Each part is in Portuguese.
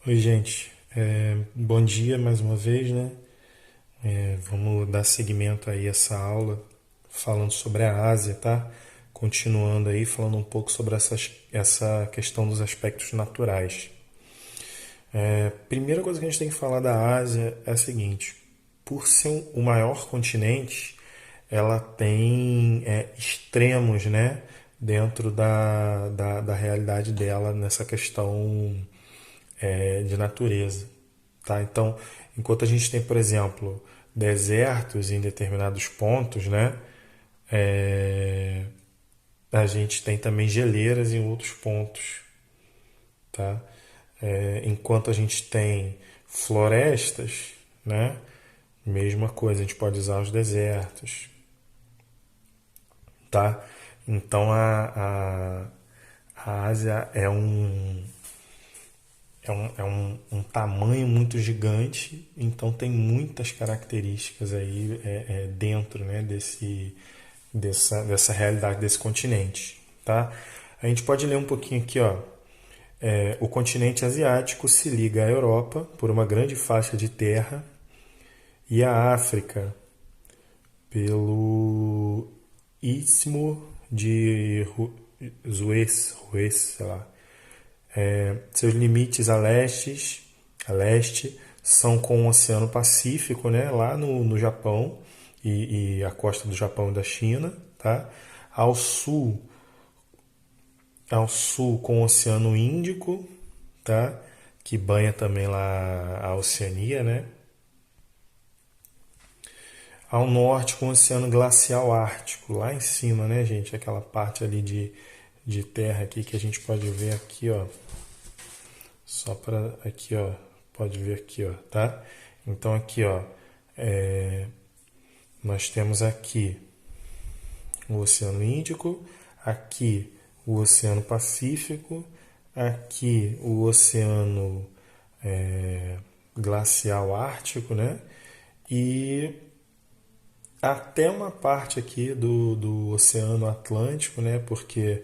Oi, gente. Bom dia mais uma vez, né? Vamos dar seguimento aí a essa aula falando sobre a Ásia, tá? Continuando aí, falando um pouco sobre essa questão dos aspectos naturais. Primeira coisa que a gente tem que falar da Ásia é a seguinte: por ser o maior continente, ela tem extremos, né? Dentro da realidade dela nessa questão de natureza. Tá? Então, enquanto a gente tem, por exemplo, desertos em determinados pontos, né? É, a gente tem também geleiras em outros pontos. Tá? Enquanto a gente tem florestas, né? Mesma coisa, a gente pode usar os desertos. Tá? Então a Ásia é um tamanho muito gigante, então tem muitas características aí dentro, né, dessa realidade desse continente, tá? A gente pode ler um pouquinho aqui, ó. O continente asiático se liga à Europa por uma grande faixa de terra e à África pelo Istmo de Suez, sei lá. Seus limites a leste são com o Oceano Pacífico, né, lá no Japão e a costa do Japão e da China, tá? Ao sul, ao sul com o Oceano Índico, tá? Que banha também lá a Oceania, né? Ao norte com o Oceano Glacial Ártico, lá em cima, né, gente? Aquela parte ali de terra aqui que a gente pode ver aqui, ó. Só para aqui, ó, pode ver aqui, ó, tá? Então aqui, ó, é, nós temos aqui o Oceano Índico, aqui o Oceano Pacífico, aqui o Oceano Glacial Ártico, né? E até uma parte aqui do Oceano Atlântico, né? Porque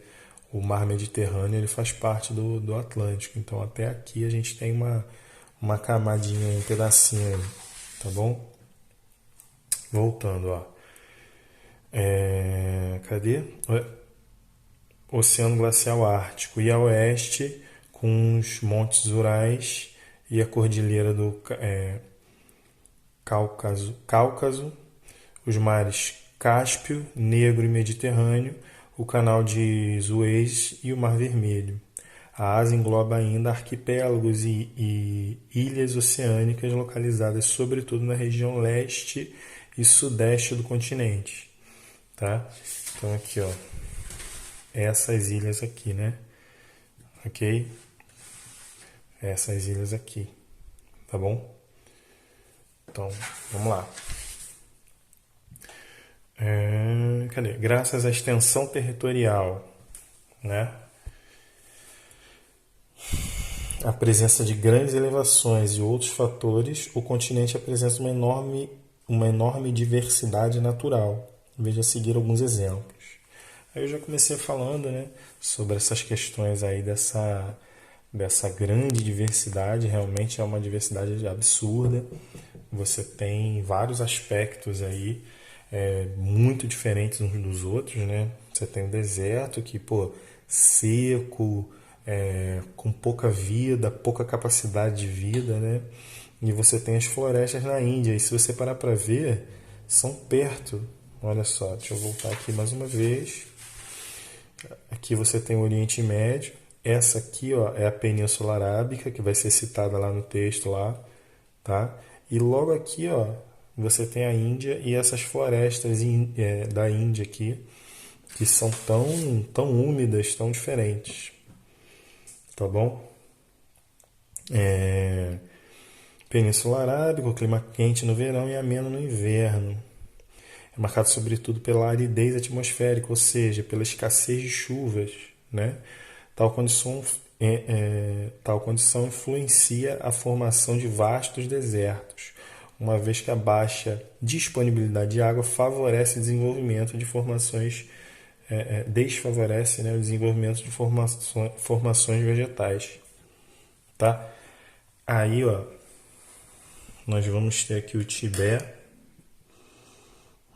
o Mar Mediterrâneo ele faz parte do Atlântico. Então até aqui a gente tem uma camadinha, um pedacinho aí, tá bom? Voltando, ó. Cadê? Oceano Glacial Ártico. E a oeste com os Montes Urais e a Cordilheira do Cáucaso, os mares Cáspio, Negro e Mediterrâneo, o canal de Suez e o Mar Vermelho. A Ásia engloba ainda arquipélagos e ilhas oceânicas localizadas sobretudo na região leste e sudeste do continente. Tá? Então aqui, ó, essas ilhas aqui, né? Ok? Essas ilhas aqui, tá bom? Então, vamos lá. Cadê? Graças à extensão territorial, né? A presença de grandes elevações e outros fatores, o continente apresenta uma enorme diversidade natural. Veja a seguir alguns exemplos. Aí eu já comecei falando, né, sobre essas questões aí dessa grande diversidade, realmente é uma diversidade absurda. Você tem vários aspectos aí muito diferentes uns dos outros, né? Você tem o deserto que, pô, seco, com pouca vida, pouca capacidade de vida, né? E você tem as florestas na Índia. E se você parar para ver, são perto. Olha só, deixa eu voltar aqui mais uma vez. Aqui você tem o Oriente Médio. Essa aqui, ó, é a Península Arábica, que vai ser citada lá no texto lá, tá? E logo aqui, ó, você tem a Índia e essas florestas da Índia aqui, que são tão úmidas, tão diferentes, tá bom? Península Arábica, o clima quente no verão e ameno no inverno. É marcado sobretudo pela aridez atmosférica, ou seja, pela escassez de chuvas, né? Tal condição, tal condição influencia a formação de vastos desertos, uma vez que a baixa disponibilidade de água favorece o desenvolvimento de formações, desfavorece, né, o desenvolvimento de formações vegetais, tá? Aí, ó, nós vamos ter aqui o Tibete,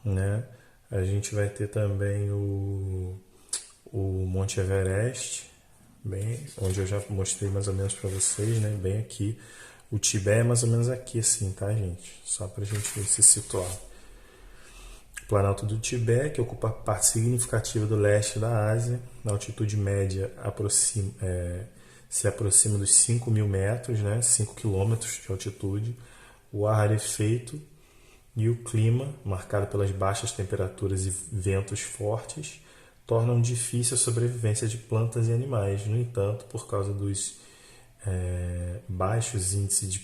né? A gente vai ter também o Monte Everest, bem, onde eu já mostrei mais ou menos para vocês, né? Bem aqui. O Tibete é mais ou menos aqui, assim, tá, gente? Só pra gente se situar. O Planalto do Tibete, que ocupa parte significativa do leste da Ásia, na altitude média se aproxima dos 5.000 metros, né? 5 quilômetros de altitude. O ar rarefeito e o clima, marcado pelas baixas temperaturas e ventos fortes, tornam difícil a sobrevivência de plantas e animais. No entanto, por causa dos baixos índices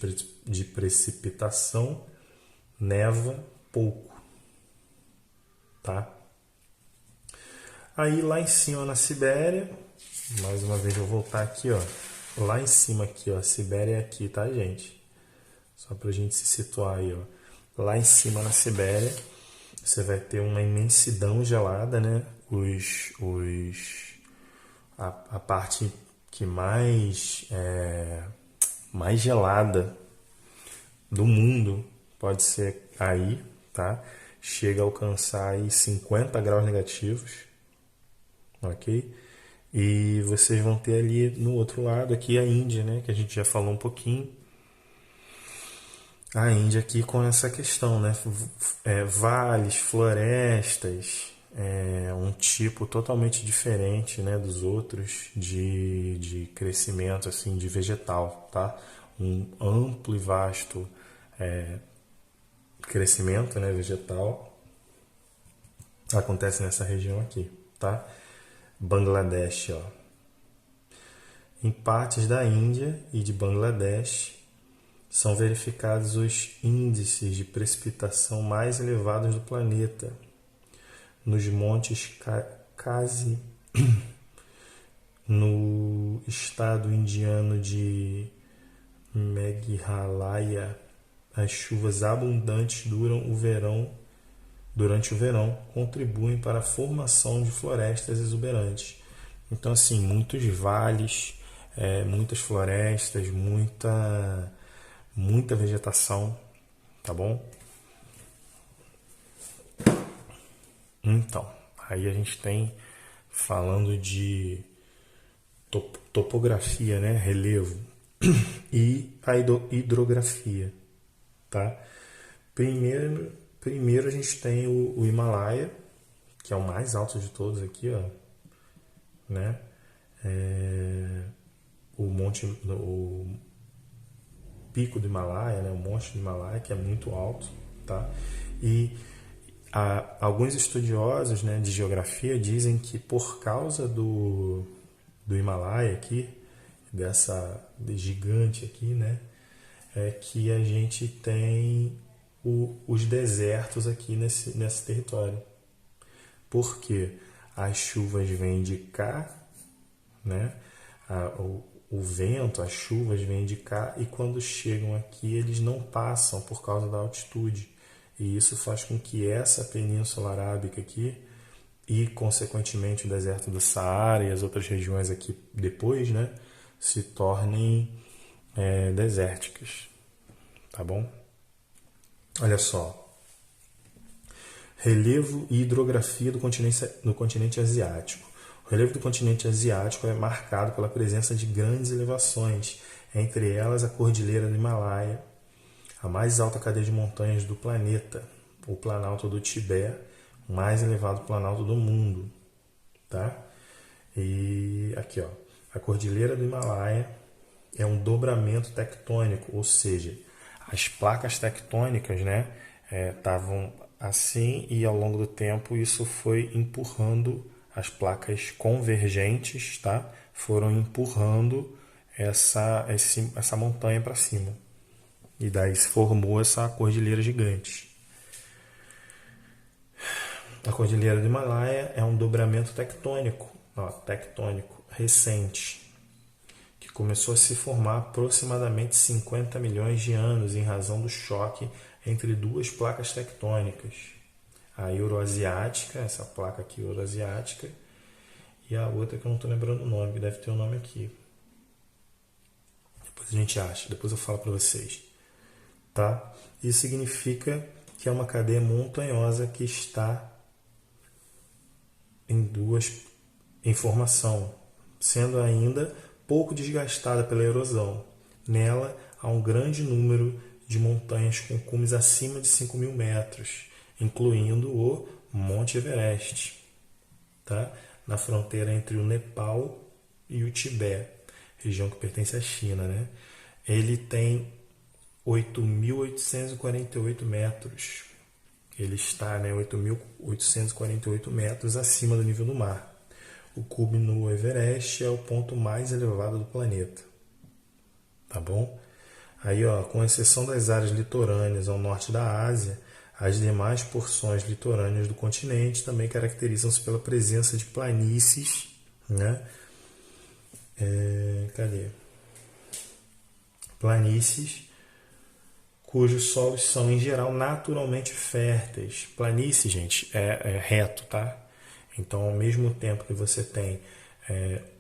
de precipitação, neva pouco, tá? Aí lá em cima na Sibéria, mais uma vez eu vou voltar aqui, ó. Lá em cima aqui, ó, a Sibéria é aqui, tá, gente? Só pra gente se situar aí, ó. Lá em cima na Sibéria, você vai ter uma imensidão gelada, né? A parte que mais gelada do mundo pode ser aí, tá? Chega a alcançar aí 50 graus negativos, ok? E vocês vão ter ali no outro lado aqui a Índia, né? Que a gente já falou um pouquinho. A Índia aqui com essa questão, né? Vales, florestas, um tipo totalmente diferente, né, dos outros de crescimento assim de vegetal, tá? Um amplo e vasto crescimento, né, vegetal acontece nessa região aqui, tá? Bangladesh, ó. Em partes da Índia e de Bangladesh são verificados os índices de precipitação mais elevados do planeta. Nos montes Khasi, no estado indiano de Meghalaya, as chuvas abundantes durante o verão, contribuem para a formação de florestas exuberantes. Então, assim, muitos vales, muitas florestas, muita vegetação, tá bom? Então, aí a gente tem, falando de topografia, né, relevo, e a hidrografia, tá? Primeiro a gente tem o Himalaia, que é o mais alto de todos aqui, ó, né? O pico do Himalaia, né? O monte do Himalaia, que é muito alto, tá? E alguns estudiosos, né, de geografia dizem que por causa do Himalaia aqui, dessa gigante aqui, né, é que a gente tem os desertos aqui nesse território. Porque as chuvas vêm de cá, né? O vento, as chuvas vêm de cá e quando chegam aqui eles não passam por causa da altitude. E isso faz com que essa Península Arábica aqui e, consequentemente, o deserto do Saara e as outras regiões aqui depois, né, se tornem desérticas, tá bom? Olha só. Relevo e hidrografia do continente asiático. O relevo do continente asiático é marcado pela presença de grandes elevações, entre elas a Cordilheira do Himalaia, a mais alta cadeia de montanhas do planeta, o Planalto do Tibete, o mais elevado planalto do mundo, tá? E aqui, ó, a Cordilheira do Himalaia é um dobramento tectônico, ou seja, as placas tectônicas, né, estavam assim e ao longo do tempo isso foi empurrando as placas convergentes, tá? Foram empurrando essa montanha para cima. E daí se formou essa cordilheira gigante. A Cordilheira do Himalaia é um dobramento tectônico recente, que começou a se formar há aproximadamente 50 milhões de anos em razão do choque entre duas placas tectônicas, a Euroasiática, essa placa aqui Euroasiática, e a outra que eu não estou lembrando o nome, que deve ter um nome aqui. Depois a gente acha, depois eu falo para vocês. Tá? Isso significa que é uma cadeia montanhosa que está em formação, sendo ainda pouco desgastada pela erosão. Nela há um grande número de montanhas com cumes acima de 5.000 metros, incluindo o Monte Everest, tá? Na fronteira entre o Nepal e o Tibete, região que pertence à China, né? Ele tem 8.848 metros. Ele está, né, 8.848 metros acima do nível do mar. O cume no Everest é o ponto mais elevado do planeta. Tá bom? Aí, ó, com exceção das áreas litorâneas ao norte da Ásia, as demais porções litorâneas do continente também caracterizam-se pela presença de planícies, né? Cadê? Planícies cujos solos são, em geral, naturalmente férteis. Planície, gente, é reto, tá? Então, ao mesmo tempo que você tem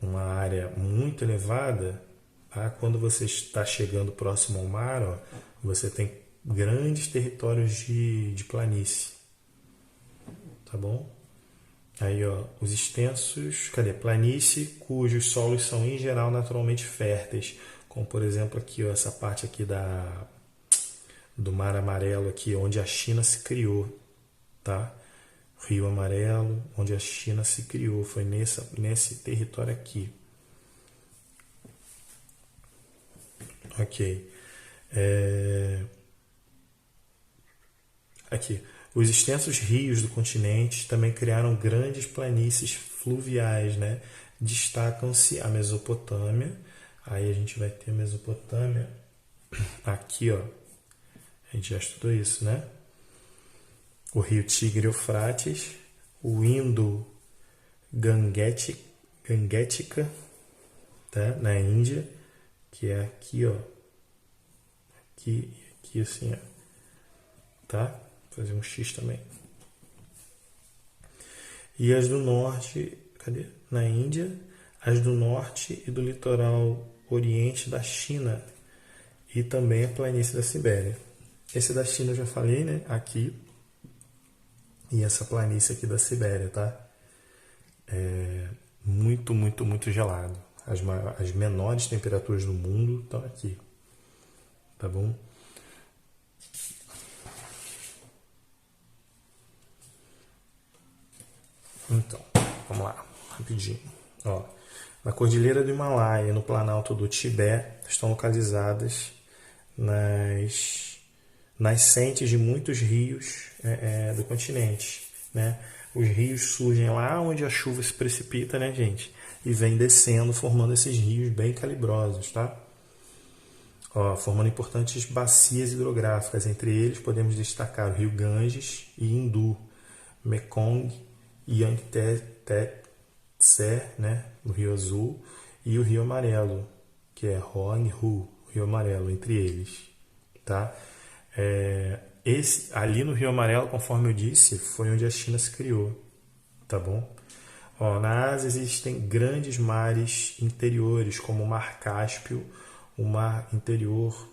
uma área muito elevada, tá? Quando você está chegando próximo ao mar, ó, você tem grandes territórios de planície, tá bom? Aí, ó, os extensos, cadê? Planície, cujos solos são, em geral, naturalmente férteis, como, por exemplo, aqui, ó, essa parte aqui do Mar Amarelo, aqui, onde a China se criou, tá? Rio Amarelo, onde a China se criou, foi nesse território aqui. Ok. Aqui. Os extensos rios do continente também criaram grandes planícies fluviais, né? Destacam-se a Mesopotâmia. Aí a gente vai ter a Mesopotâmia aqui, ó. A gente já estudou isso, né? O rio Tigre e Eufrates, o Indo-Gangetica, tá? Na Índia, que é aqui, ó. Aqui assim, ó. Tá? Vou fazer um X também. E as do norte, cadê? Na Índia, as do norte e do litoral oriente da China e também a planície da Sibéria. Esse da China eu já falei, né? Aqui. E essa planície aqui da Sibéria, tá? É muito, muito, muito gelado. As menores temperaturas do mundo estão aqui. Tá bom? Então, vamos lá, rapidinho. Ó, na Cordilheira do Himalaia e no Planalto do Tibete estão localizadas nas nascentes de muitos rios do continente, né? Os rios surgem lá onde a chuva se precipita, né, gente? E vem descendo, formando esses rios bem calibrosos, tá? Ó, formando importantes bacias hidrográficas. Entre eles podemos destacar o rio Ganges e Hindu, Mekong, Yangtze, né, o Rio Azul, e o Rio Amarelo, que é Hoang-Hu, o Rio Amarelo, entre eles, tá? Ali no Rio Amarelo, conforme eu disse, foi onde a China se criou, tá bom? Ó, na Ásia existem grandes mares interiores, como o Mar Cáspio, o mar interior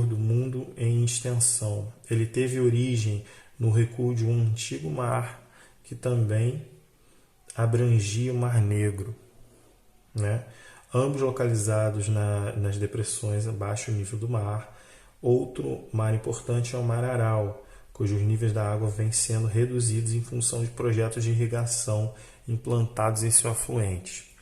do mundo em extensão. Ele teve origem no recuo de um antigo mar que também abrangia o Mar Negro, né? Ambos localizados nas depressões abaixo do nível do mar. Outro mar importante é o Mar Aral, cujos níveis da água vêm sendo reduzidos em função de projetos de irrigação implantados em seu afluente.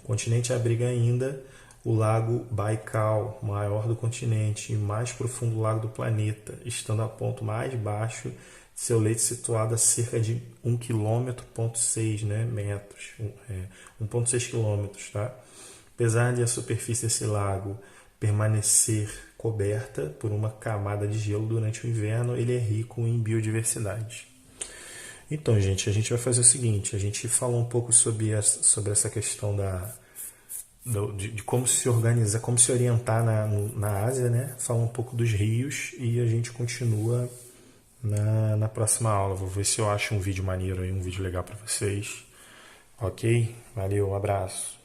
O continente abriga ainda o Lago Baikal, maior do continente e mais profundo lago do planeta, estando a ponto mais baixo de seu leito situado a cerca de 1,6 km, né, metros, 1,6 km, tá? Apesar de a superfície desse lago permanecer coberta por uma camada de gelo durante o inverno, ele é rico em biodiversidade. Então, gente, a gente vai fazer o seguinte, a gente falou um pouco sobre essa questão de como se organizar, como se orientar na Ásia, né? Fala um pouco dos rios e a gente continua na próxima aula. Vou ver se eu acho um vídeo maneiro aí, um vídeo legal para vocês. Ok? Valeu, um abraço.